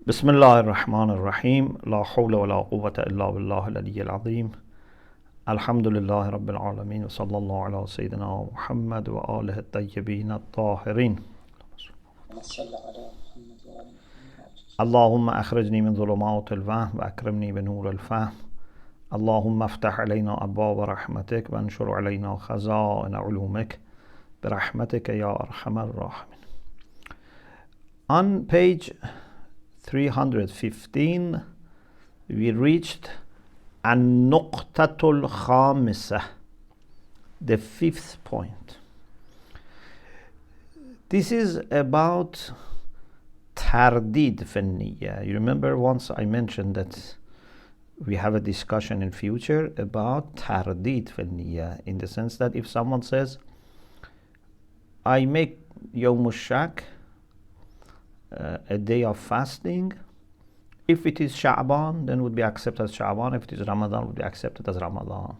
بسم الله الرحمن الرحيم لا حول ولا قوة إلا بالله العلي العظيم الحمد لله رب العالمين وصلى الله على سيدنا محمد وآله الطيبين الطاهرين اللهم أخرجني من ظلمات الوهم وأكرمني بنور الفهم اللهم افتح علينا أبواب رحمتك وانشر علينا خزائن علومك برحمتك يا أرحم الراحمين. On page 315 we reached النقطة الخامسة, the fifth point. This is about ترديد في النية. You remember once I mentioned that we have a discussion in future about ترديد في النية, in the sense that if someone says I make يوم الشك a day of fasting, if it is Sha'ban then would be accepted as Sha'ban, if it is Ramadan would be accepted as Ramadan.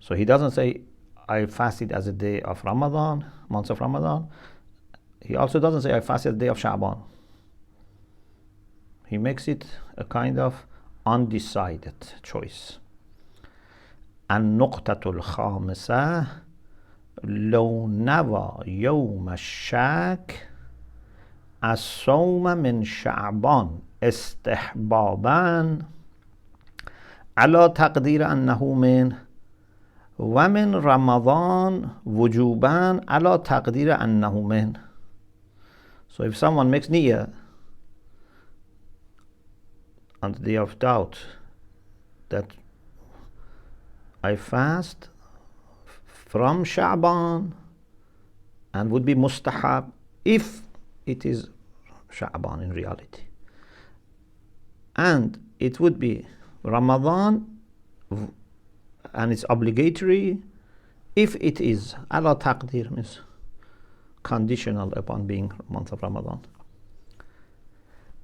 So he doesn't say I fasted as a day of Ramadan, months of Ramadan. He also doesn't say I fasted a day of Sha'ban. He makes it a kind of undecided choice. النقطة الخامسة لو نوى يوم الشك الصوم من شعبان استحبابا على تقدير أنه من ومن رمضان وجوبا على تقدير أنه من. So if someone makes niyyah on the day of doubt that I fast from Sha'ban and would be mustahab if it is Sha'ban in reality, and it would be Ramadan and it's obligatory if it is ala taqdir, means conditional upon being month of Ramadan.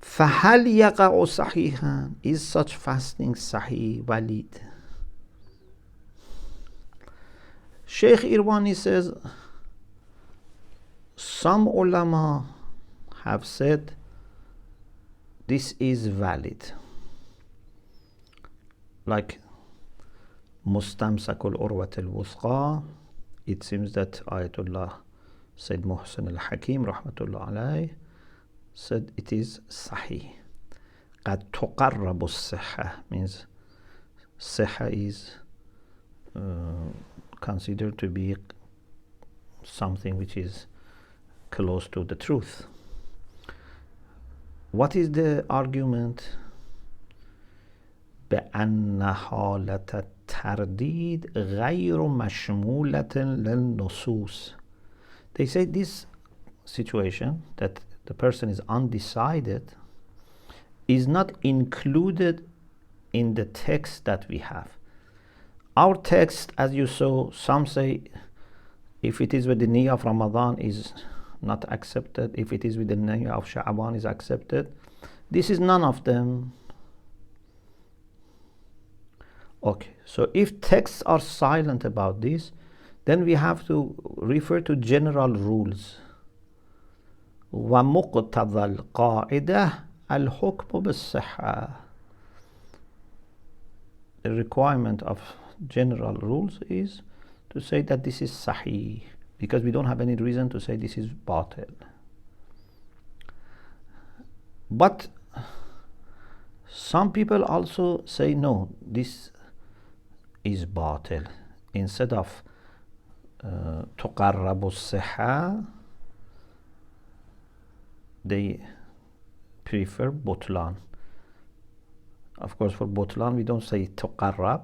فهل يقع صحيحا, is such fasting sahih, valid? Sheikh Irwani says some ulama have said this is valid, like Mustamsakul Urwat al-Wuthqa. It seems that Ayatollah Sayyid Muhsin al-Hakim rahmatullah alayh said it is sahih. قد تقرب الصحة means صحة is considered to be something which is close to the truth. What is the argument? بأن حالة الترديد غير مشمولة للنصوص. They say this situation that the person is undecided is not included in the text that we have. Our text, as you saw, some say if it is with the niyyah of Ramadan is not accepted, if it is with the niyyah of Sha'ban is accepted. This is none of them. Okay, so if texts are silent about this, then we have to refer to general rules. ومقتضى القاعدة الحكم بالصحة. The requirement of general rules is to say that this is sahih, because we don't have any reason to say this is batil. But some people also say no, this is batil. Instead of تقرب الصحة, they prefer butlan. Of course, for butlan we don't say تقرب,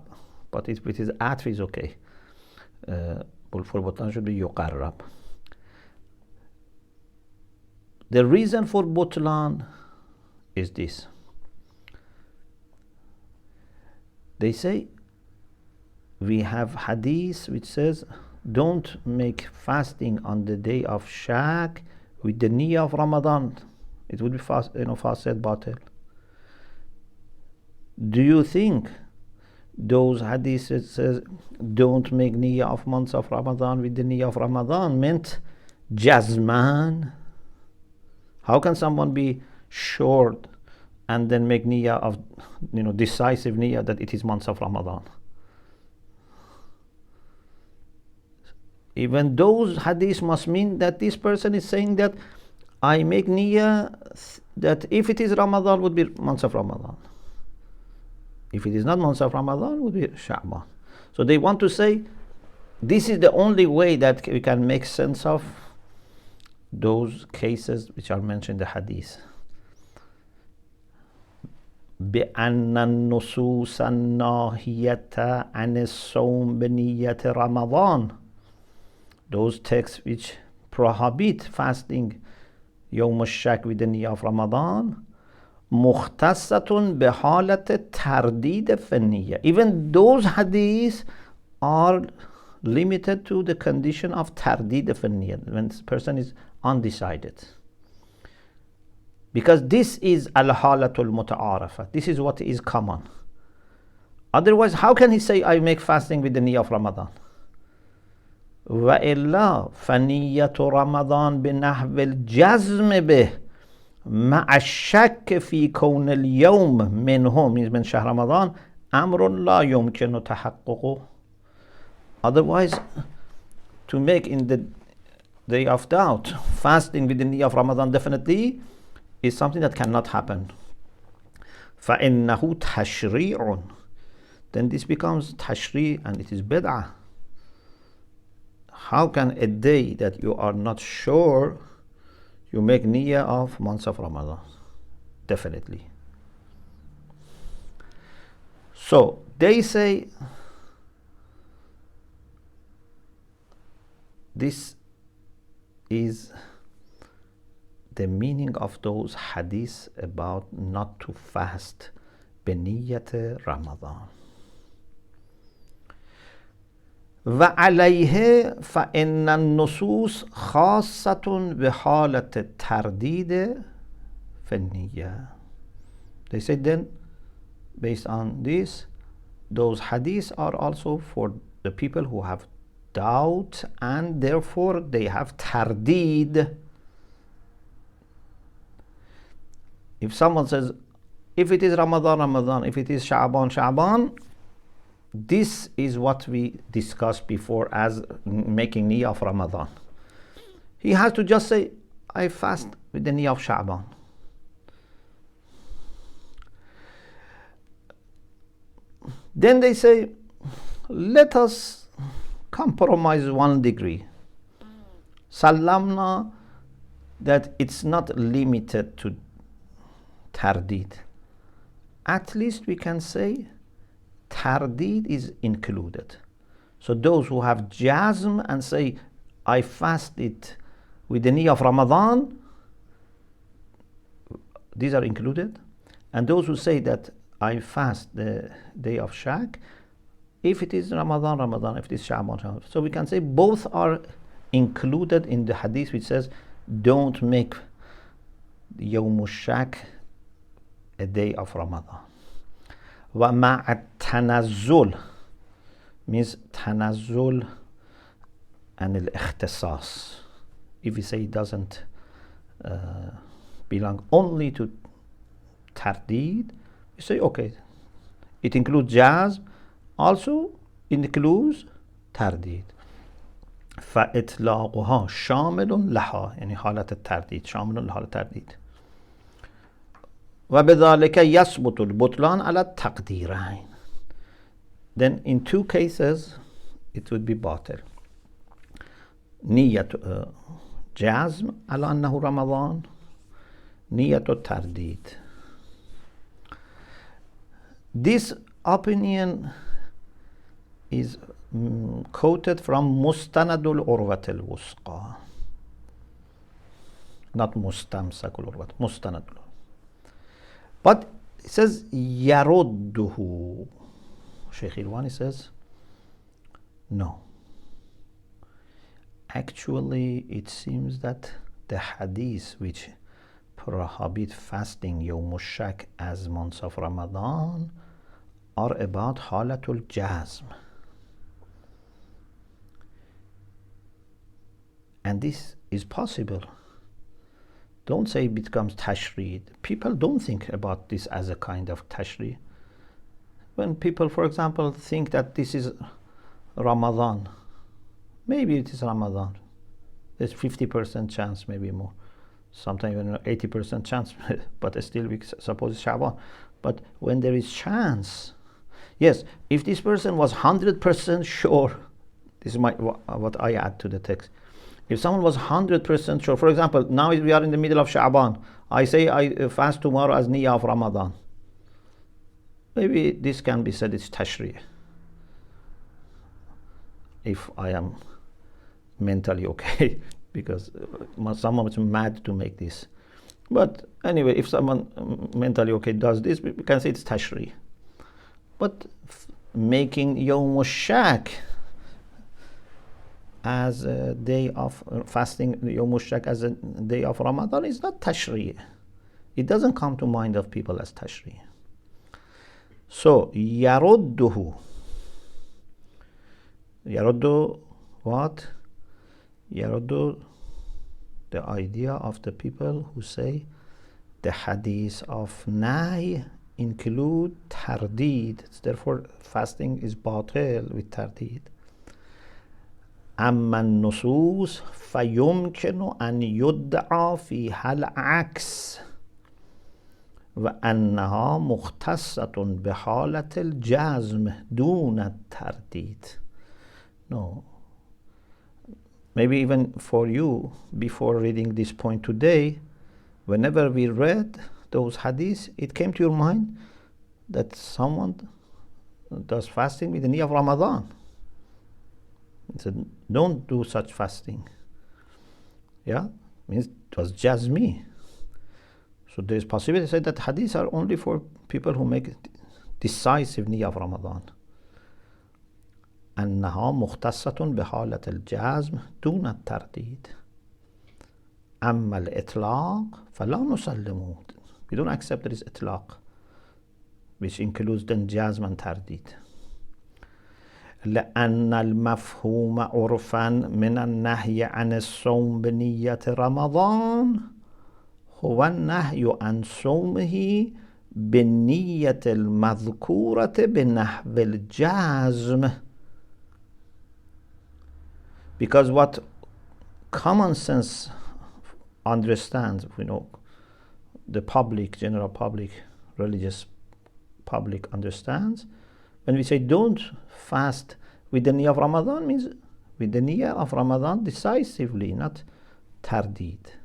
but if it is atf is okay. For butlan should be yuqarrab. The reason for butlan is this. They say we have hadith which says don't make fasting on the day of shak with the niyyah of Ramadan. It would be fasted batil. Do you think those hadiths that says don't make niyyah of months of Ramadan with the niyyah of Ramadan meant jazman? How can someone be short and then make niyyah of, decisive niyyah that it is months of Ramadan. Even those hadiths must mean that this person is saying that I make niyyah that if it is Ramadan, would be months of Ramadan. If it is not months of Ramadan, would be Sha'ban. So they want to say this is the only way that we can make sense of those cases which are mentioned in the hadith. بأن النصوص الناهية عن الصوم بنية رمضان, those texts which prohibit fasting يوم الشك with the niyyah of Ramadan, مختصة بحالة ترديد في النية. Even those hadiths are limited to the condition of ترديد في النية, when the person is undecided. Because this is al-halatul muta'arafa. This is what is common. Otherwise, how can he say, I make fasting with the niyyah of Ramadan? وَإِلَّا فَنِيَّةُ رَمَضَانْ بِنَحْوِ الْجَزْمِ بِهِ مَعَ الشَّكِّ فِي كَوْنِ الْيَوْمِ مِنْهُ, means من شهر رمضان, أمر لا يمكن تحققه. Otherwise, to make in the day of doubt, fasting with the niyyah of Ramadan definitely is something that cannot happen. فَإِنَّهُ تَشْرِيعٌ, then this becomes tashri' and it is bid'ah. How can a day that you are not sure, you make niyyah of months of Ramadan? Definitely. So they say this is the meaning of those hadiths about not to fast بنية رمضان. وعليه فإن النصوص خاصة بحالة الترديد في النية. They said then, based on this, those hadiths are also for the people who have doubt and therefore they have tardid. If someone says, if it is Ramadan, Ramadan, if it is Sha'ban, Sha'ban, this is what we discussed before as making niyyah of Ramadan. He has to just say, I fast with the niyyah of Sha'ban. Then they say, let us compromise 1 degree. Salamna, that it's not limited to tardid. At least we can say tardid is included. So those who have jazm and say, I fast it with the niyyah of Ramadan, these are included. And those who say that I fast the day of Shak, if it is Ramadan, Ramadan, if it is Sha'ban, Sha'ban. So we can say both are included in the hadith which says, don't make Yawm Shak a day of Ramadan. وَمَعَ التَّنَزُّلِ means تنزل and al-ikhtisas. If we say it doesn't belong only to tardid, we say okay, it includes jazm, also includes tardid. فإطلاقها شامل لها, يعني حالة الترديد شامل لحالة الترديد. وبذلك يثبت البطلان على التقديرين. Then in 2 cases it would be باطل. نية جزم على أنه رمضان, نية الترديد. This opinion is quoted from مستند العروة الوثقى, not مستمسك العروة, مستند. But it says يرده. Sheikh Irwani says no. Actually, it seems that the hadith which prohibit fasting Yawm Shak as months of Ramadan are about halatul jazm. And this is possible Don't say it becomes tashri. People don't think about this as a kind of tashri. When people, for example, think that this is Ramadan, maybe it is Ramadan. There's 50% chance, maybe more. Sometimes even 80% chance, but still we suppose it's Sha'ban. But when there is chance, yes, if this person was 100% sure, this is what I add to the text. If someone was 100% sure, for example, now we are in the middle of Sha'ban, I say I fast tomorrow as niyyah of Ramadan. Maybe this can be said it's tashri'. If I am mentally okay, because someone is mad to make this. But anyway, if someone mentally okay does this, we can say it's tashri'. But making Yawm al-Shak as a day of fasting, Yawm al-Shak as a day of Ramadan is not tashri'. It doesn't come to mind of people as tashri'. So, yarudduhu. Yaruddu what? Yaruddu, the idea of the people who say the hadith of nahy include tardid. Therefore, fasting is batil with tardid. أما النصوص فيمكن أن يدعى فيها العكس وأنها مختصة بحالة الجزم دون الترديد. No. Maybe even for you, before reading this point today, whenever we read those hadiths, it came to your mind that someone does fasting with the niyyah of Ramadan. He said, don't do such fasting. Yeah? Means it was jazmi. So there is possibility to say that hadiths are only for people who make decisive niyyah of Ramadan. أنها مختصة بحالة الجزم دون الترديد. أما الإطلاق فلا نسلمه. We don't accept there is إطلاق, which includes then جزم and ترديد. لأن المفهوم عرفا من النهي عن الصوم بنية رمضان هو النهي عن صومه بالنية المذكورة بنحو الجزم. Because what common sense understands, the public, general public, religious public understands, when we say don't fast with the niyyah of Ramadan, means with the niyyah of Ramadan decisively, not tardid.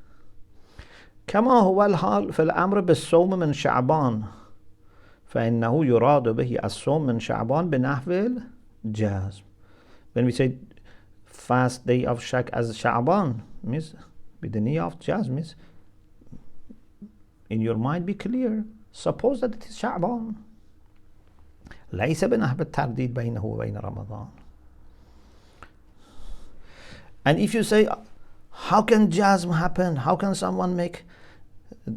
كما هو الحال في الأمر بالصوم من شعبان فإنه يراد به الصوم من شعبان بنحو الجزم. When we say fast day of Shak as Sha'ban, means with the niyyah of jazm, means in your mind be clear, suppose that it is Sha'ban. ليس بنحو الترديد بينه وبين رمضان. And if you say, how can jazm happen? How can someone make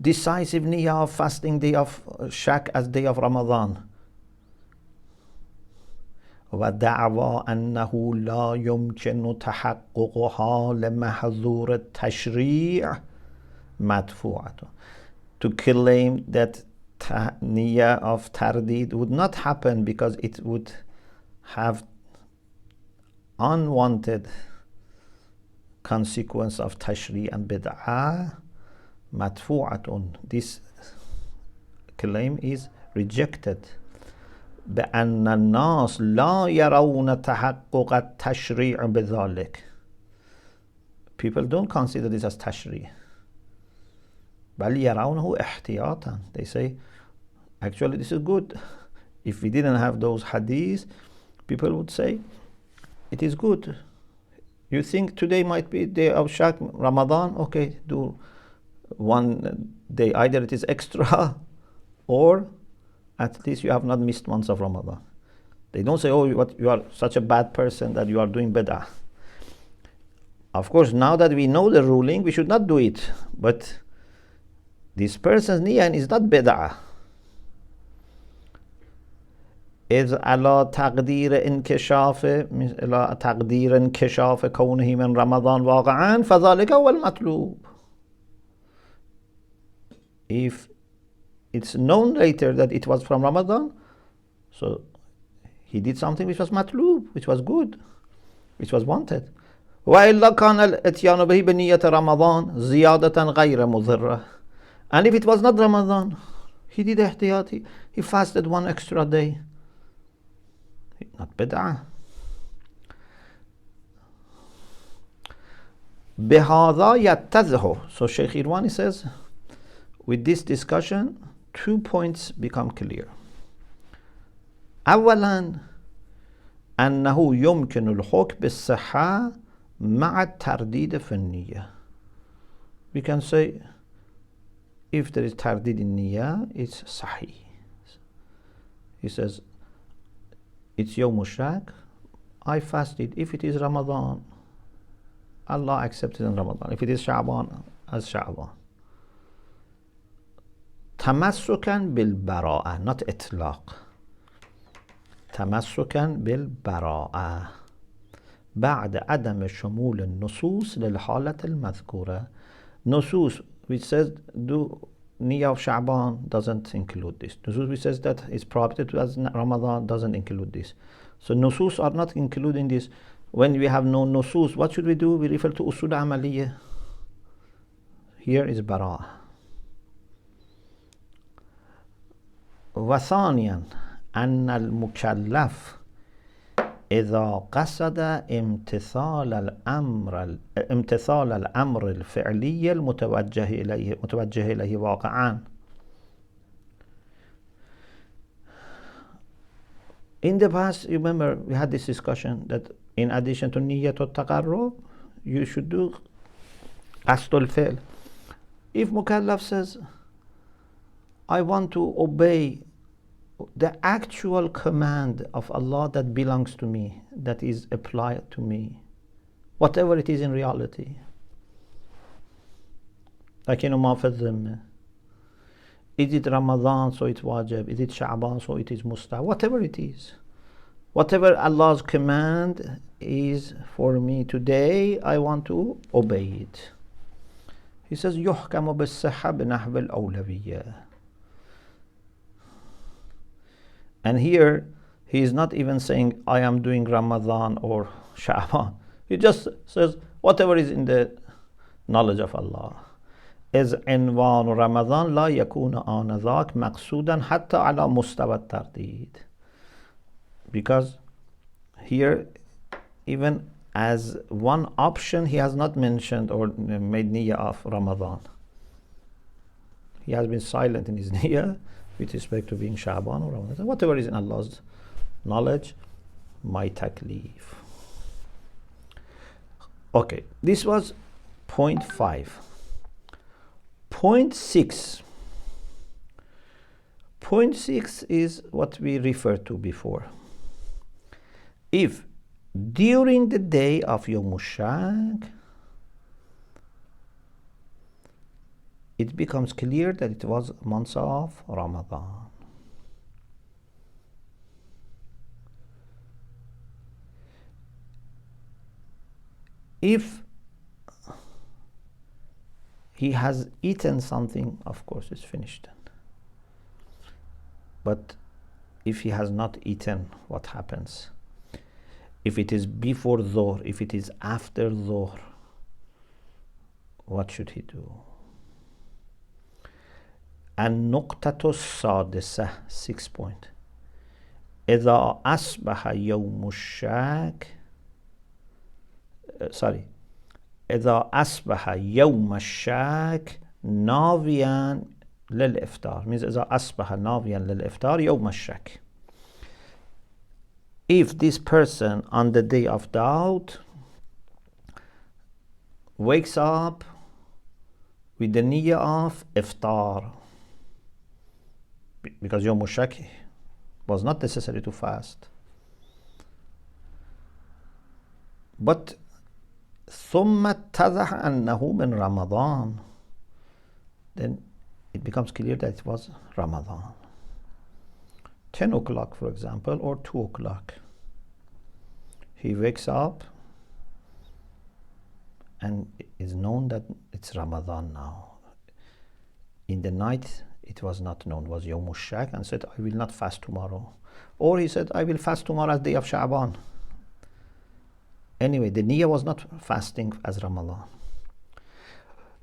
decisive niyyah of fasting day of Shak as day of Ramadan? ودعوى أنه لا يمكن تحققها لمحظور التشريع مدفوعة. To claim that niyyah of tardid would not happen because it would have unwanted consequence of tashri' and bid'ah, madfu'atun. This claim is rejected. بأن الناس لا يرون تحقق التشريع بذلك. People don't consider this as tashri'. بل يرونه احتياطا. They say, actually this is good. If we didn't have those hadiths, people would say, it is good. You think today might be day of Shak, Ramadan? Okay, do one day. Either it is extra or at least you have not missed months of Ramadan. They don't say, oh, you are such a bad person that you are doing bid'ah. Of course, now that we know the ruling, we should not do it. But this person's niyyah is not bid'ah. إذ على تقدير انكشاف كونه من رمضان واقعا فذلك هو المطلوب. If it's known later that it was from Ramadan, so he did something which was matlub, which was good, which was wanted. وإلا كان الإتيان به بنية رمضان زيادة غير مضرة. And if it was not Ramadan, he did ihtiyati, he fasted one extra day. Not bid'ah. بهذا يتضح. So Sheikh Irwani says, with this discussion, 2 points become clear. أولا أنه يمكن الحكم بالصحة مع الترديد في النية. We can say if there is tardid in niyyah, it's sahih. He says it's Yawm Shak, I fasted. If it is Ramadan, Allah accepted in Ramadan. If it is Sha'ban, as Sha'ban. تمسكا بالبراءة, not إطلاق. تمسكا بالبراءة بعد عدم شمول النصوص للحالة المذكورة. Nusus which says do Niyyah of Sha'ban doesn't include this. Nusus which says that it's prohibited as Ramadan doesn't include this. So Nusus are not including this. When we have no Nusus, what should we do? We refer to Usul Amaliyah. Here is Bara'ah. وثانيا أن المكلف إذا قصد امتثال الأمر الفعلي المتوجه إليه واقعا. In the past, you remember we had this discussion that in addition to niyyat al-taqarrub, you should do qasd al-fi'l. If mukallaf says, I want to obey the actual command of Allah that belongs to me, that is applied to me, whatever it is in reality. Like in ma fi dhimma. Is it Ramadan, so it's wajib? Is it Sha'ban, so it is mustahab? Whatever it is. Whatever Allah's command is for me today, I want to obey it. He says, يُحْكَمُ بِالصِّحَّةِ بِنَحْوِ الْأَوْلَوِيَّةِ. And here, he is not even saying, I am doing Ramadan or Sha'ban. He just says, whatever is in the knowledge of Allah. إذ عنوان رمضان لا يكون آنذاك مقصودا حتى على مستوى الترديد. Because here, even as one option, he has not mentioned or made niyyah of Ramadan. He has been silent in his niyyah with respect to being Sha'ban or Ramadan. Whatever is in Allah's knowledge, my taklif. Okay, this was point 5. Point 6. Point 6 is what we referred to before. If during the day of Yawm Shak, it becomes clear that it was month of Ramadan. If he has eaten something, of course it's finished. But if he has not eaten, what happens? If it is before Dhuhr, if it is after Dhuhr, what should he do? النقطة السادسة 6 point. إذا أصبح يوم الشك إذا أصبح يوم الشك ناويا للإفطار, means إذا أصبح ناويا للإفطار يوم الشك. If this person on the day of doubt wakes up with the niyyah of iftar, because Yawm Shak was not necessary to fast, but ثم اتضح أنه من Ramadan, then it becomes clear that it was Ramadan. 10 o'clock, for example, or 2 o'clock. He wakes up and it is known that it's Ramadan now. in the night, it was not known, was Yawm al-Shak, and said, I will not fast tomorrow. Or he said, I will fast tomorrow as day of Sha'ban. Anyway, the niyyah was not fasting as Ramadan.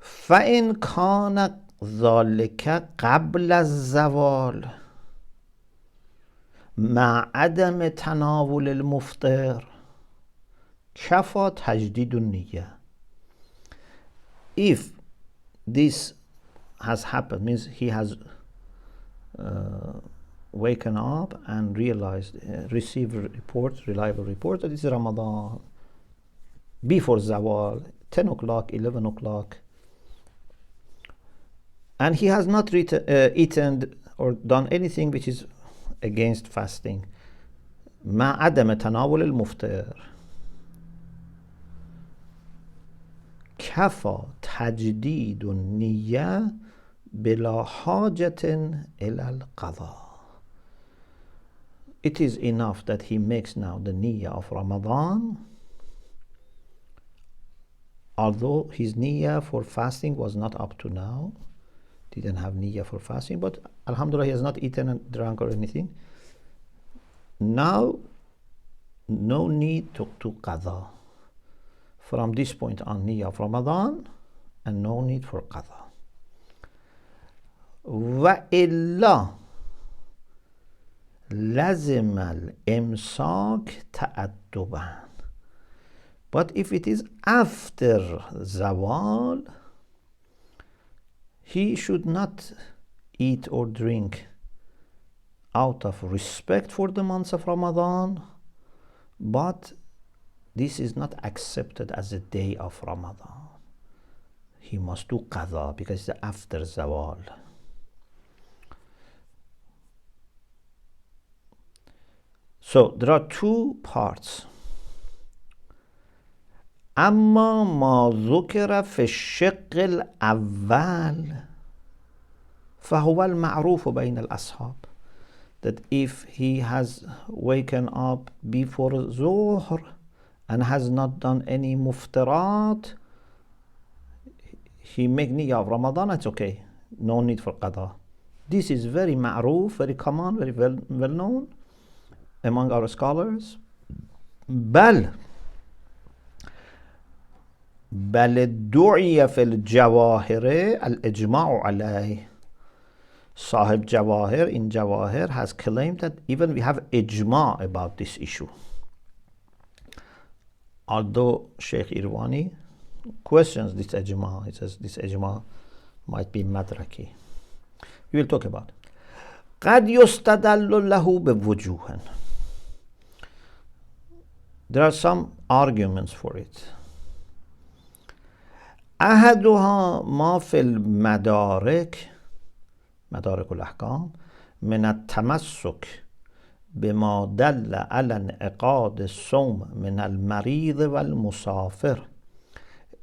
فَإِنْ كَانَ ذَلِكَ قَبْلَ الزَّوَالِ مع عدم تناول المفطر كفى تجديد النية. If this has happened, means he has waken up and realized, received report, reliable report that it's Ramadan before Zawal, 10 o'clock, 11 o'clock, and he has not eaten or done anything which is against fasting. مع عدم تناول المفطر كفى تجديد النية بلا حاجة إلى القضاء. It is enough that he makes now the niyyah of Ramadan, although his niyyah for fasting was not up to now, didn't have niyyah for fasting, but alhamdulillah he has not eaten and drunk or anything. Now, no need to qadha. From this point on, niyyah of Ramadan, and no need for qadha. وإلا لازم الإمساك تأدبا. But if it is after Zawal, he should not eat or drink out of respect for the months of Ramadan, but this is not accepted as a day of Ramadan. He must do qadha because it's after Zawal. So there are two parts. أما ما ذكر في الشق الأول فهو المعروف بين الأصحاب. That if he has waken up before Zuhr and has not done any muftarat, he make niyyah of Ramadan, it's okay. No need for qadha. This is very ma'ruf, very common, very well known among our scholars. بل دعي في الجواهر الإجماع عليه. Sahib Jawahir in Jawahir has claimed that even we have ijma about this issue. Although Sheikh Irwani questions this ijma, he says this ijma might be madraki. We will talk about it. قد يستدل له بوجوه. There are some arguments for it. أحدها ما في المدارك مدارك الأحكام من التمسك بما دل على انعقاد الصوم من المريض والمسافر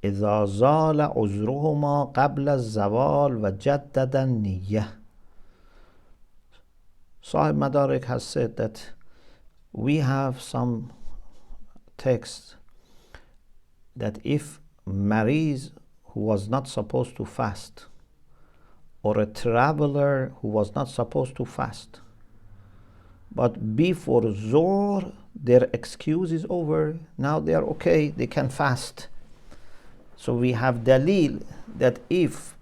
إذا زال عذرهما قبل الزوال وجدد النية. Sahib Madarik has said that we have some texts that if Mariz who was not supposed to fast, or a traveler who was not supposed to fast, but before Zohr their excuse is over, now they are okay, they can fast. So we have dalil that if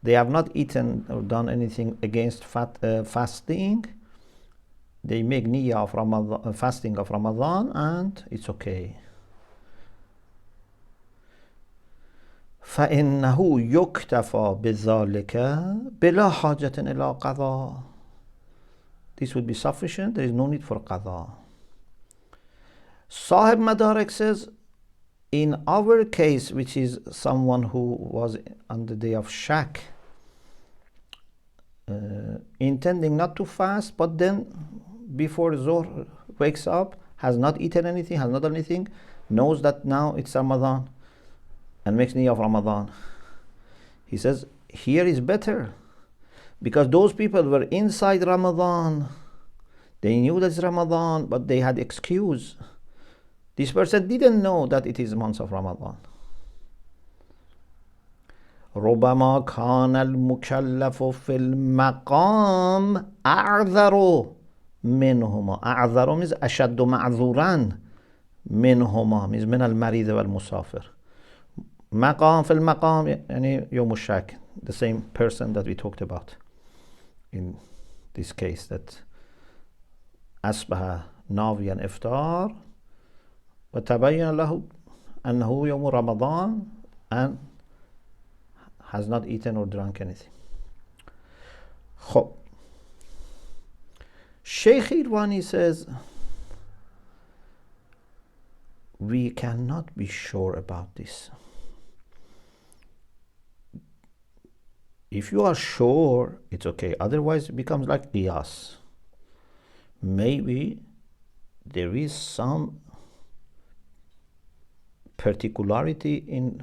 they have not eaten or done anything against fasting, they make niyyah of Ramadan, fasting of Ramadan, and it's okay. فإنه يكتفى بذلك بلا حاجة إلى قضاء. This would be sufficient, there is no need for qadha. Sahib Madarik says, in our case, which is someone who was on the day of Shak, intending not to fast, but then before Zohr wakes up, has not eaten anything, has not done anything, knows that now it's Ramadan, and makes niyyah of Ramadan. He says, here is better, because those people were inside Ramadan. They knew that it's Ramadan, but they had excuse. This person didn't know that it is month of Ramadan. ربما كان المكلف في المقام أعذر منهما. أعذر means أشد معذورا منهما means من المريض والمسافر. مقام في المقام يعني يوم الشك, the same person that we talked about in this case, that أصبح ناويا إفطار وتبين له أنه يوم رمضان and has not eaten or drunk anything. خب Sheikh Irwani says we cannot be sure about this. If you are sure, it's okay. Otherwise, it becomes like qiyas. Maybe there is some particularity in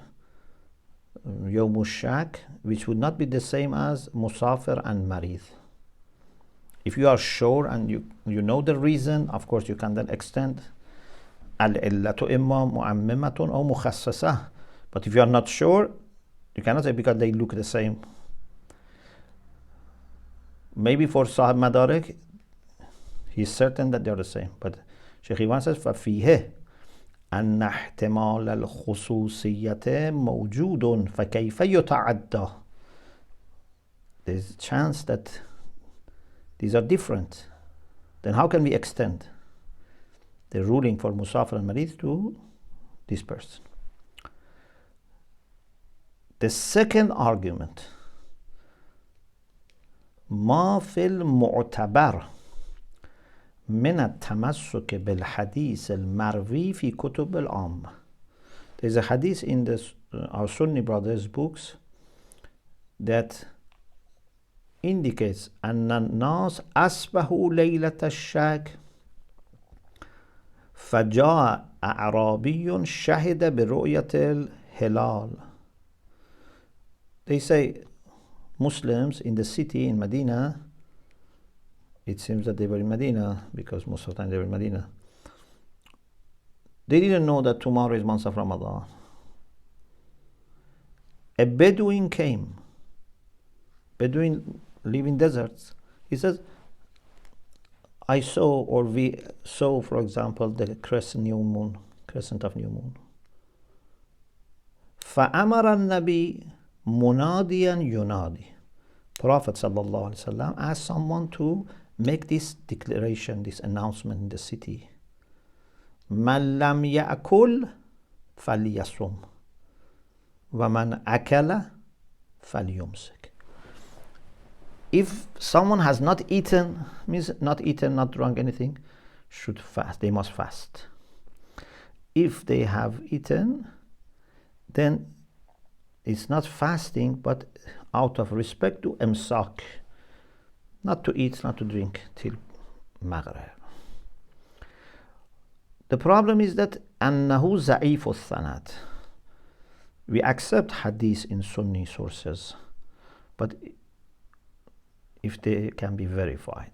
Yawm Shak which would not be the same as Musafir and Marid. If you are sure and you know the reason, of course you can then extend al-illatu imma mu'ammimatun or mukhassasah. But if you are not sure, you cannot say because they look the same. Maybe for Sahib Madarik, he's certain that they're the same. But Sheikh Iwan says, فَفِيهِ أَنَّ احْتِمَالَ الْخُصُوصِيَّةِ مَوْجُودٌ فَكَيْفَ يُتَعَدَّى. There's a chance that these are different. Then how can we extend the ruling for Musafir and Marid to this person? The second argument, ما في المعتبر من التمسك بالحديث المروي في كتب العامة. There's a hadith in our Sunni brothers' books that indicates أن الناس أصبحوا ليلة الشك فجاء أعرابي شهد برؤية الهلال. They say Muslims in the city in Medina, it seems that they were in Medina because most of the time they were in Medina, they didn't know that tomorrow is month of Ramadan. A Bedouin came. Bedouin live in deserts. He says, I saw, or we saw, for example, the crescent of new moon. فأمر النبي مناديا ينادي. Prophet sallallahu alaihi wasallam asked someone to make this declaration, this announcement in the city. من لم يأكل فليصم ومن أكل فليمسك. If someone has not eaten, means not eaten, not drunk anything, should fast. They must fast. If they have eaten, then it's not fasting, but out of respect to imsak, not to eat, not to drink till Maghrib. The problem is that أنه ضعيف السند. We accept hadith in Sunni sources, but if they can be verified,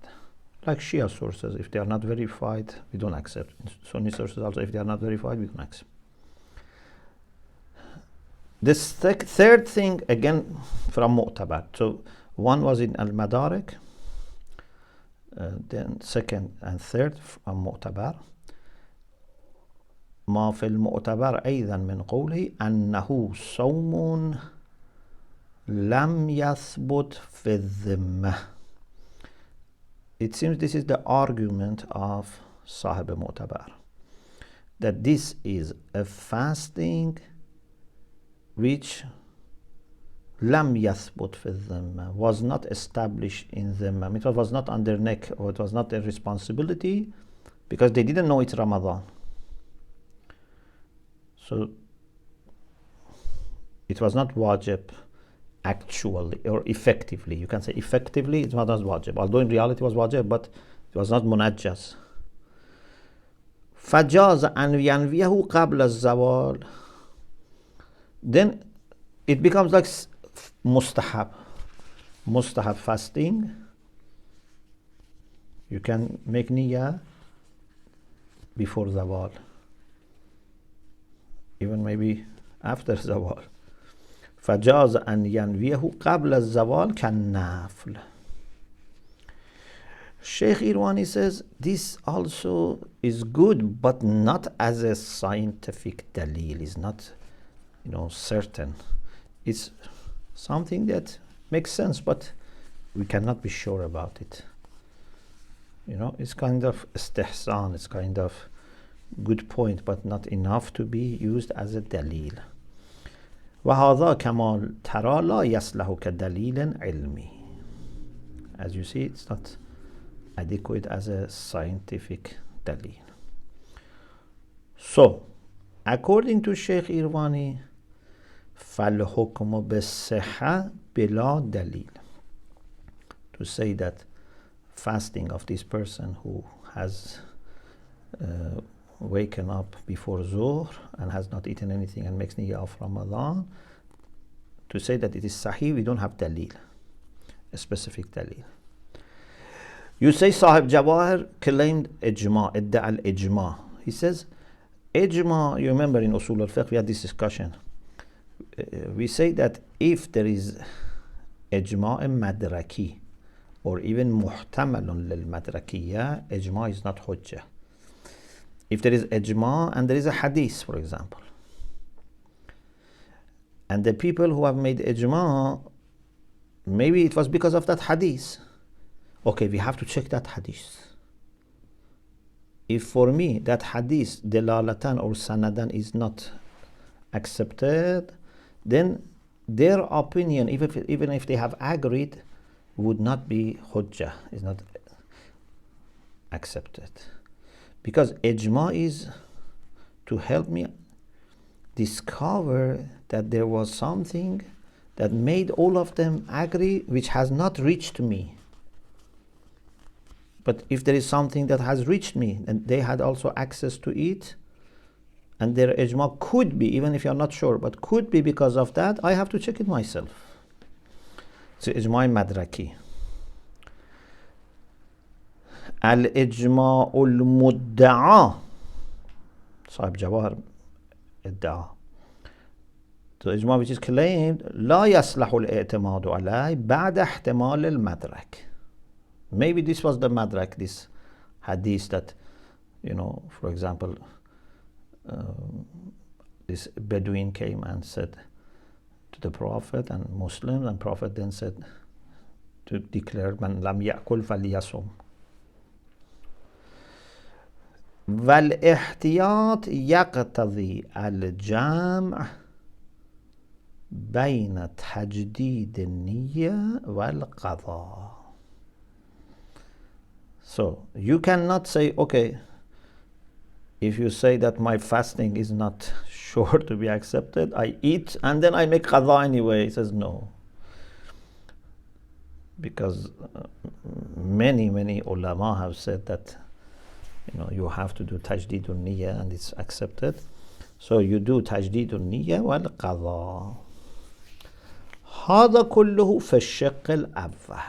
like Shia sources, if they are not verified, we don't accept. In Sunni sources also, if they are not verified, we don't accept. This third thing, again, from Mu'tabar. So one was in Al-Madarik, then second and third from Mu'tabar. ما في المؤتبر أيضا من قوله أنه صوم لم يثبت في الذمة. It seems this is the argument of Sahib Mu'tabar, that this is a fasting which lam yathbut fi dhimma, was not established in dhimma. It was not on their neck, or it was not their responsibility, because they didn't know it's Ramadan. So it was not wajib actually or effectively. You can say effectively it was not wajib, although in reality it was wajib, but it was not munajjas. فَجَازَ أَنْ يَنْوِيَهُ قَبْلَ الزَّوَالِ. Then it becomes like mustahab fasting. You can make niyyah before zawal, even maybe after zawal. فجاز أن ينويه قبل الزوال كالنفل. Sheikh Irwani says this also is good, but not as a scientific dalil. It's not, certain. It's something that makes sense, but we cannot be sure about it. It's kind of istihsan, it's kind of good point, but not enough to be used as a dalil. وهذا كما ترى لا يصلح كدليل علمي. As you see, it's not adequate as a scientific dalil. So, according to Sheikh Irwani, فالحكم بالصحة بلا دليل. To say that fasting of this person who has waken up before Zuhr and has not eaten anything and makes niyyah of Ramadan, to say that it is sahih, we don't have dalil, a specific dalil. You say Sahib Jawahir claimed ijma, idda al-ijma. He says, ijma, you remember in Usul al-Fiqh we had this discussion. We say that if there is ijma madraki, or even muhtamalun lil madrakiyya, ijma is not hujjah. If there is ijma and there is a hadith, for example, and the people who have made ijma, maybe it was because of that hadith. Okay, we have to check that hadith. If for me that hadith dalalatan or sanadan is not accepted, then their opinion, even if they have agreed, would not be hujjah, is not accepted. Because ijma is to help me discover that there was something that made all of them agree which has not reached me. But if there is something that has reached me and they had also access to it, and their ijma could be, even if you're not sure, but could be because of that, I have to check it myself. So ijma madraki. Al-ijma al-mudda'a. Sahib Jawahir idda'a. The ijma which is claimed, لا يصلح الاعتماد عليه بعد احتمال المدرك. Maybe this was the madrak, this hadith that, for example, this Bedouin came and said to the Prophet and Muslims, and Prophet then said to declare, Man lam ya'kul falyasum. والاحتياط يقتضي الجمع بين تجديد النية والقضاء. So you cannot say, okay, if you say that my fasting is not sure to be accepted, I eat and then I make qadha anyway. He says no. Because many ulama have said that you have to do tajdidun niyyah and it's accepted. So you do tajdidun niyyah wal qadha. هذا كله في الشق الأول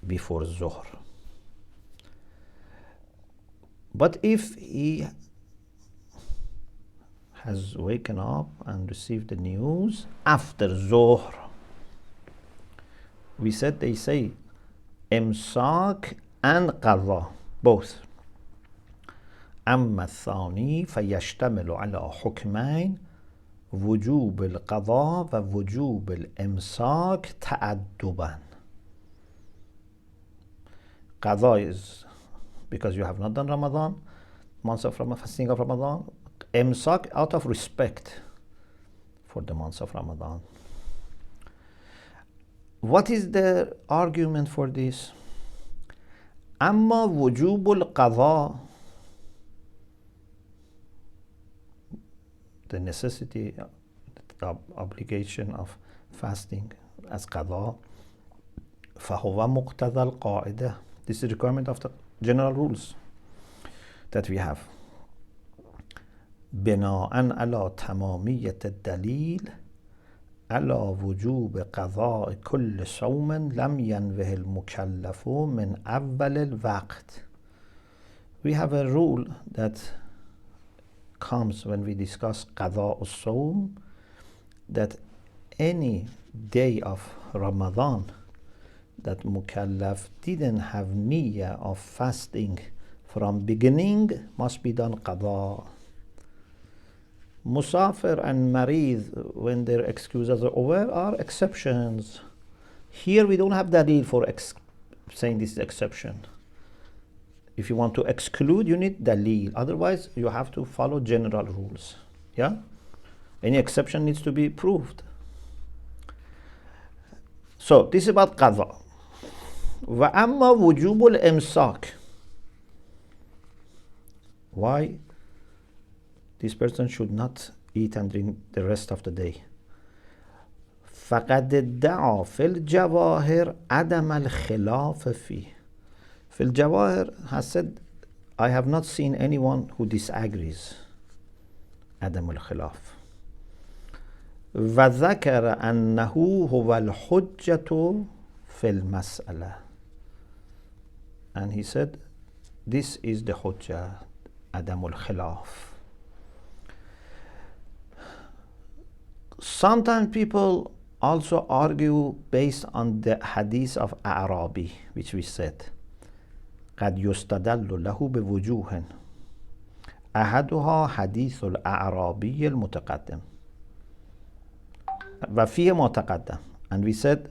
before Zuhr. But if he has waken up and received the news after Zuhr, we said they say imsak and qadha, both. أما الثاني فيشتمل على حكمين وجوب القضاء ووجوب الإمساك تأدبا. Qadha is because you have not done Ramadan, months of Ramadan, fasting of Ramadan. Imsak out of respect for the months of Ramadan. What is the argument for this? أما وجوب القضاء, the necessity, the obligation of fasting as qadha, فهو مقتضى القاعدة. This is the requirement of the general rules that we have. بناء على تمامية الدليل على وجوب قضاء كل صوم لم ينوه المكلف من أول الوقت. We have a rule that comes when we discuss qada al-sawm, that any day of Ramadan that mukallaf didn't have niyyah of fasting from beginning must be done qada. Musafir and marid, when their excuses are over, are exceptions. Here we don't have dalil for saying this is exception. If you want to exclude, you need dalil. Otherwise, you have to follow general rules. Yeah? Any exception needs to be proved. So, this is about qadha. وَأَمَّا وُجُوبُ الْإِمْسَاكِ. Why this person should not eat and drink the rest of the day. فَقَدْ ادَّعَى فِي الْجَوَاهِرِ عَدَمَ الْخِلَافِ فِيهِ. Fil Jawahir has said, I have not seen anyone who disagrees. Adam al-Khilaf. وَذَكَرَ أَنَّهُ هُوَ الْحُجَّةُ فِي الْمَسْأَلَةِ. And he said, this is the hujjah, Adam al-Khilaf. Sometimes people also argue based on the hadith of A'rabi, which we said. قد يستدل له بوجوه أحدها حديث الأعرابي المتقدم وفيه ما تقدم, and we said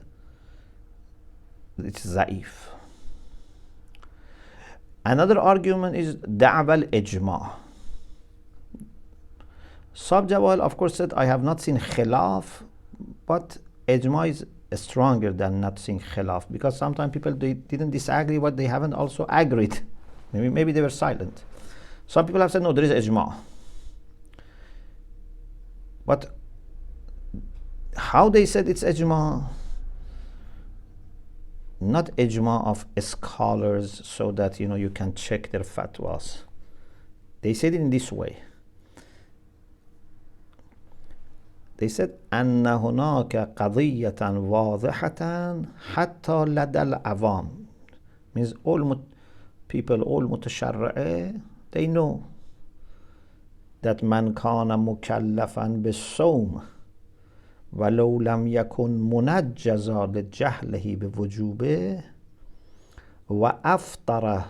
it's ضعيف. Another argument is دعوى الإجماع. Sub-Jawal of course said, I have not seen khilaf, but ijma is stronger than not seeing khilaf, because sometimes people they didn't disagree, but they haven't also agreed. Maybe they were silent. Some people have said no, there is ijma. But how they said it's ijma? Not ijma of scholars so that you can check their fatwas. They said it in this way. They said أن هناك قضية واضحة حتى لدى العوام. Means all people, all متشرعة, they know that من كان مكلفا بالصوم ولو لم يكن منجزا لجهله بوجوبه وأفطر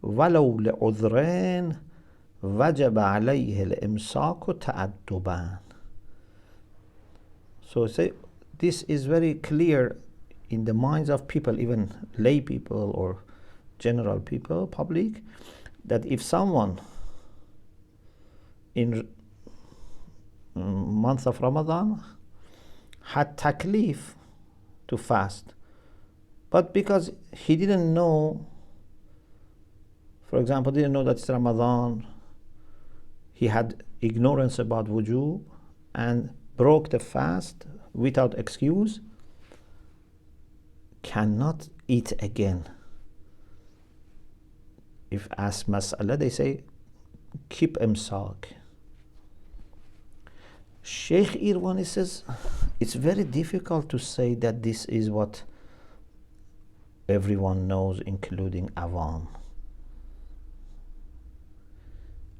ولو لعذرين وجب عليه الإمساك تأدبا. So say this is very clear in the minds of people, even lay people or general people, public, that if someone in month of Ramadan had taklif to fast, but because he didn't know, for example, didn't know that it's Ramadan, he had ignorance about wujub and broke the fast without excuse, cannot eat again. If asked mas'ala, they say keep imsak. Sheikh Irwani says it's very difficult to say that this is what everyone knows, including awam.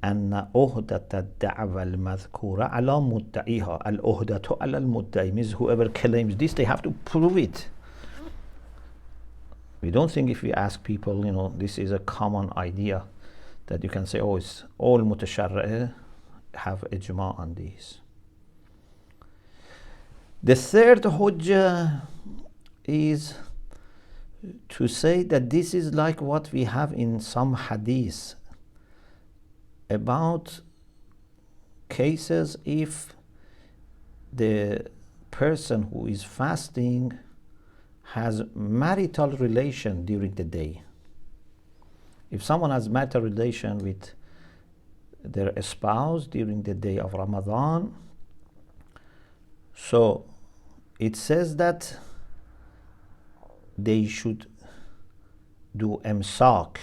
أن أهدة الدعوة المذكورة على مدعيها. الأهدة على المدعي means whoever claims this, they have to prove it. We don't think if we ask people, this is a common idea that you can say, oh, it's all mutasharra'ah have ijma on this. The third hujjah is to say that this is like what we have in some hadith about cases if the person who is fasting has marital relation during the day. If someone has marital relation with their spouse during the day of Ramadan, so it says that they should do امساك.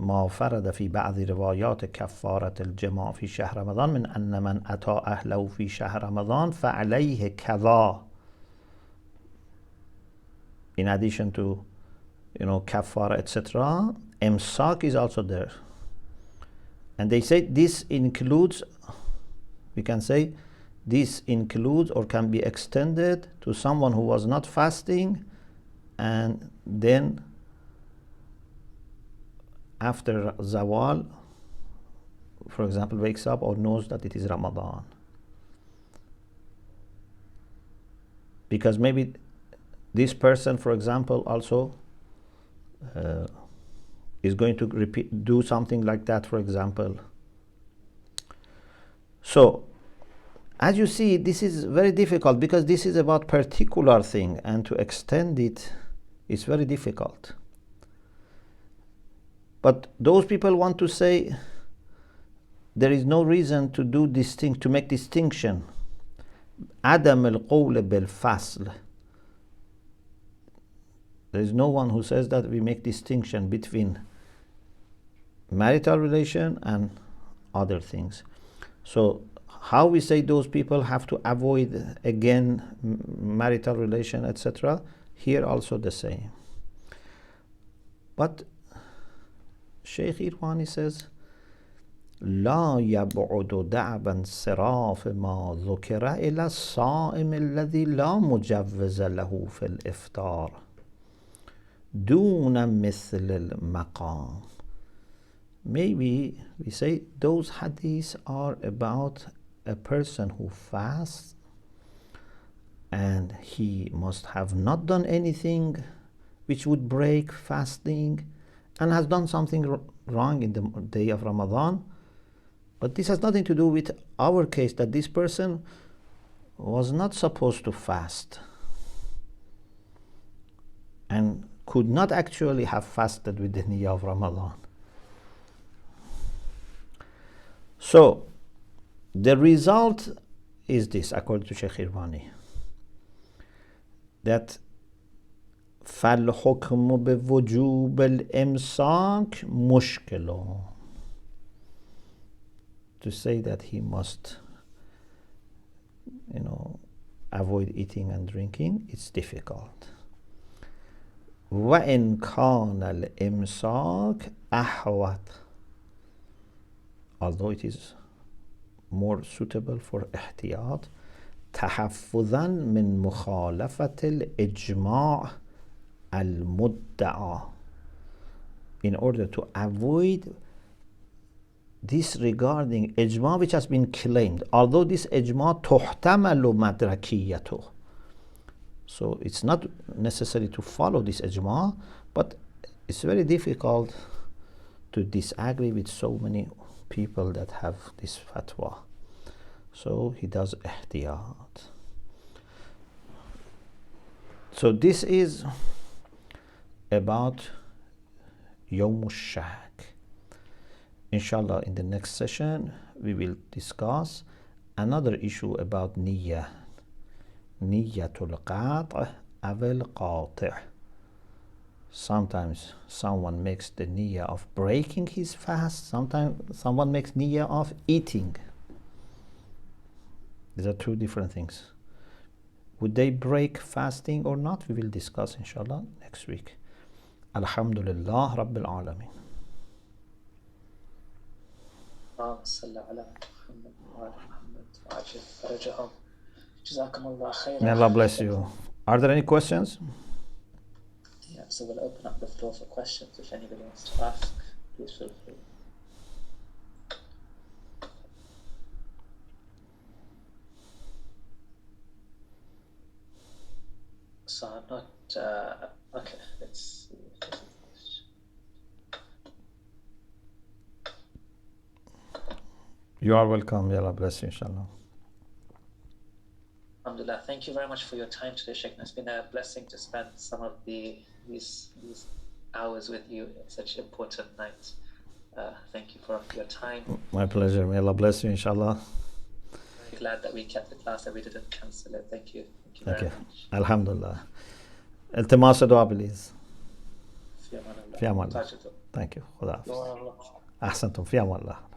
ما فرد في بعض روايات كفارة الجماع في شهر رمضان من أن من أتى أهله في شهر رمضان فعليه كذا. In addition to kafara, etc., imsak is also there. And they say this includes, we can say, this includes or can be extended to someone who was not fasting and then after Zawal, for example, wakes up or knows that it is Ramadan. Because maybe this person, for example, also is going to do something like that, for example. So, as you see, this is very difficult because this is about particular thing, and to extend it is very difficult. But those people want to say there is no reason to do this thing, to make distinction. عدم القول بالفصل. There is no one who says that we make distinction between marital relation and other things. So how we say those people have to avoid again marital relation, etc., here also the same. But Sheikh Irwani says لا يبعد دعب انصراف ما ذكر إلى الصائم الذي لا مجوز له في الإفطار دون مثل المقام. Maybe we say those hadiths are about a person who fasts and he must have not done anything which would break fasting and has done something wrong in the day of Ramadan. But this has nothing to do with our case, that this person was not supposed to fast and could not actually have fasted with the niyyah of Ramadan. So, the result is this, according to Sheikh Irwani, that فَالْحُكْمُ بِوُجُوبِ الْإِمْسَاكِ مُشْكِلٌ. To say that he must, avoid eating and drinking, it's difficult. وَإِنْ كَانَ الْإِمْسَاكِ أَحْوَطَ. Although it is more suitable for احتياط تحفظا من مخالفة الإجماع المدعى, in order to avoid disregarding ijma which has been claimed, although this ijma تحتمل مدركيته. So it's not necessary to follow this ijma, but it's very difficult to disagree with so many people that have this fatwa. So he does ihtiyat. So this is about Yawm al-Shak. Inshallah, in the next session, we will discuss another issue about niyyah. Niyyatul qat' awil qati'. Sometimes someone makes the niyyah of breaking his fast, sometimes someone makes niyyah of eating. These are two different things. Would they break fasting or not? We will discuss inshallah next week. Alhamdulillah Rabbil Alameen. May Allah bless you. Are there any questions? Yeah, so we'll open up the floor for questions. If anybody wants to ask, please feel free. So I'm not, okay, let's see. You are welcome. May Allah bless you, inshallah. Alhamdulillah. Thank you very much for your time today, Sheikh. It's been a blessing to spend some of these hours with you at such an important night. Thank you for your time. My pleasure. May Allah bless you, inshallah. Very glad that we kept the class, that we didn't cancel it. Thank you. Thank you very much. Alhamdulillah. التماس دعاء بليز. في أمان الله. في أمان الله. Thank you. خدا حافظ. أحسنتم. في أمان الله.